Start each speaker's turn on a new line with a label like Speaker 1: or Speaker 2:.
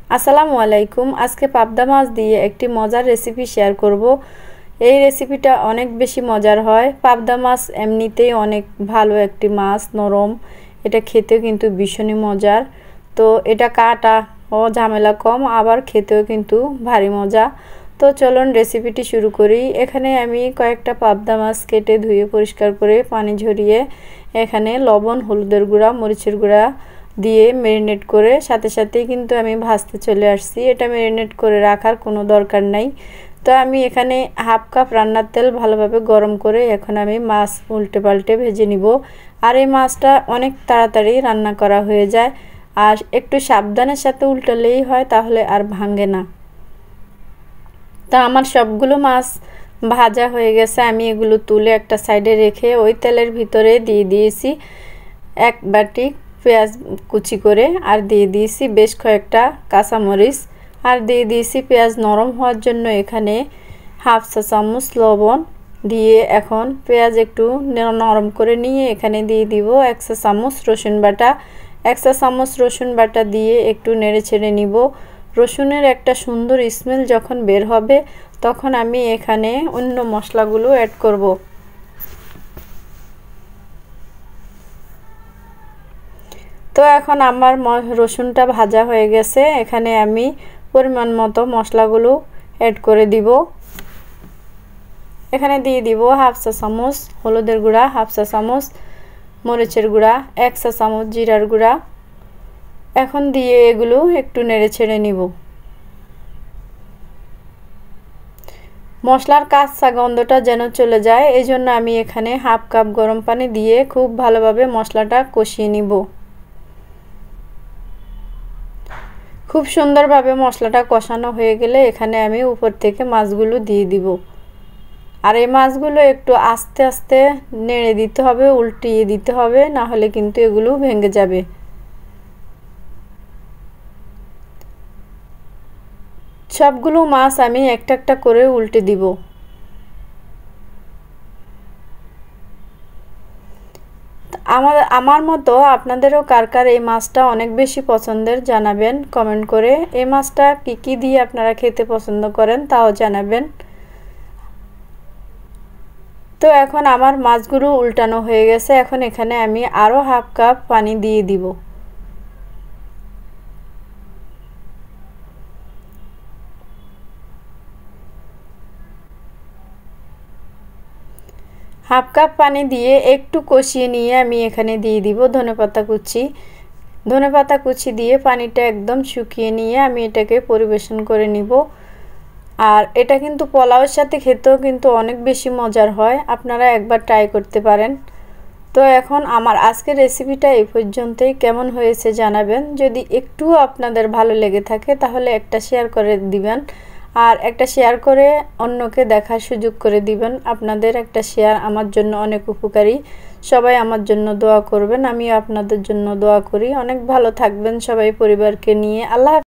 Speaker 1: আসসালামু আলাইকুম। আজকে পাবদা মাছ দিয়ে একটি মজার রেসিপি শেয়ার করব। এই রেসিপিটা অনেক বেশি মজার হয়। পাবদা মাছ এমনিতেই অনেক ভালো একটি মাছ, নরম। এটা খেতেও কিন্তু ভীষণই মজার। তো এটা কাটা ও ঝামেলা কম, আবার খেতেও কিন্তু ভারী মজা। তো চলুন রেসিপিটি শুরু করি। এখানে আমি কয়েকটা পাবদা মাছ কেটে ধুয়ে পরিষ্কার করে পানি ঝরিয়ে এখানে লবণ, হলুদের গুঁড়া, মরিচের গুঁড়া দিয়ে ম্যারিনেট করে সাথেই কিন্তু আমি ভাজতে চলে আসছি। এটা ম্যারিনেট করে রাখার কোনো দরকার নাই। তো আমি এখানে হাফ কাপ রান্নার তেল ভালোভাবে গরম করে এখন আমি মাছ উল্টে পাল্টে ভেজে নিব। আর এই মাছটা অনেক তাড়াতাড়ি রান্না করা হয়ে যায়, আর একটু সাবধানের সাথে উল্টালেই হয়, তাহলে আর ভাঙে না। তা আমার সবগুলো মাছ ভাজা হয়ে গেছে। আমি এগুলো তুলে একটা সাইডে রেখে ওই তেলের ভিতরে দিয়ে দিয়েছি এক বাটি পেঁয়াজ কুচি করে, আর দিয়ে দিয়েছি বেশ কয়েকটা কাঁচামরিচ, আর দিয়ে দিয়েছি পেঁয়াজ নরম হওয়ার জন্য এখানে হাফ চা চামচ লবণ দিয়ে এখন পেঁয়াজ একটু নরম করে নিয়ে এখানে দিয়ে দিব এক চা চামচ রসুন বাটা। এক চা চামচ রসুন বাটা দিয়ে একটু নেড়ে ছেড়ে নিব। রসুনের একটা সুন্দর স্মেল যখন বের হবে তখন আমি এখানে অন্য মশলাগুলো অ্যাড করব। তো এখন আমার রসুনটা ভাজা হয়ে গেছে। এখানে আমি পরিমাণ মতো মশলাগুলো অ্যাড করে দিব। এখানে দিয়ে দিব হাফ চা চামচ হলুদের গুঁড়া, হাফ চা চামচ মরিচের গুঁড়া, এক চা চামচ জিরার গুঁড়া। এখন দিয়ে এগুলো একটু নেড়ে ছেড়ে নিব। মশলার কাঁচা গন্ধটা যেন চলে যায়, এই জন্য আমি এখানে হাফ কাপ গরম পানি দিয়ে খুব ভালোভাবে মশলাটা কষিয়ে নিব। খুব সুন্দরভাবে মশলাটা কষানো হয়ে গেলে এখানে আমি উপর থেকে মাছগুলো দিয়ে দিব। আর এই মাছগুলো একটু আস্তে আস্তে নেড়ে দিতে হবে, উল্টিয়ে দিতে হবে, না হলে কিন্তু এগুলো ভেঙে যাবে। সবগুলো মাছ আমি একটা একটা করে উল্টে দিব। আমার মতো আপনাদেরও কার কার এই মাছটা অনেক বেশি পছন্দের জানাবেন কমেন্ট করে। এই মাছটা কি দিয়ে আপনারা খেতে পছন্দ করেন তাও জানাবেন। তো এখন আমার মাছগুলো উল্টানো হয়ে গেছে। এখন এখানে আমি আরও হাফ কাপ পানি দিয়ে দিব। হাফ কাপ পানি দিয়ে একটু কষিয়ে নিয়ে আমি এখানে দিয়ে দিব ধনেপাতা কুচি। ধনেপাতা কুচি দিয়ে পানিটা একদম শুকিয়ে নিয়ে আমি এটাকে পরিবেশন করে নিব। আর এটা কিন্তু পোলাওয়ের সাথে খেতেও কিন্তু অনেক বেশি মজার হয়, আপনারা একবার ট্রাই করতে পারেন। তো এখন আমার আজকের রেসিপিটা এই পর্যন্তই। কেমন হয়েছে জানাবেন। যদি একটু আপনাদের ভালো লেগে থাকে তাহলে একটা শেয়ার করে দিবেন, আর একটা শেয়ার করে অন্যকে দেখার সুযোগ করে দিবেন। আপনাদের একটা শেয়ার আমার জন্য অনেক উপকারী। সবাই আমার জন্য দোয়া করবেন, আমিও আপনাদের জন্য দোয়া করি। অনেক ভালো থাকবেন সবাই পরিবারকে নিয়ে। আল্লাহ।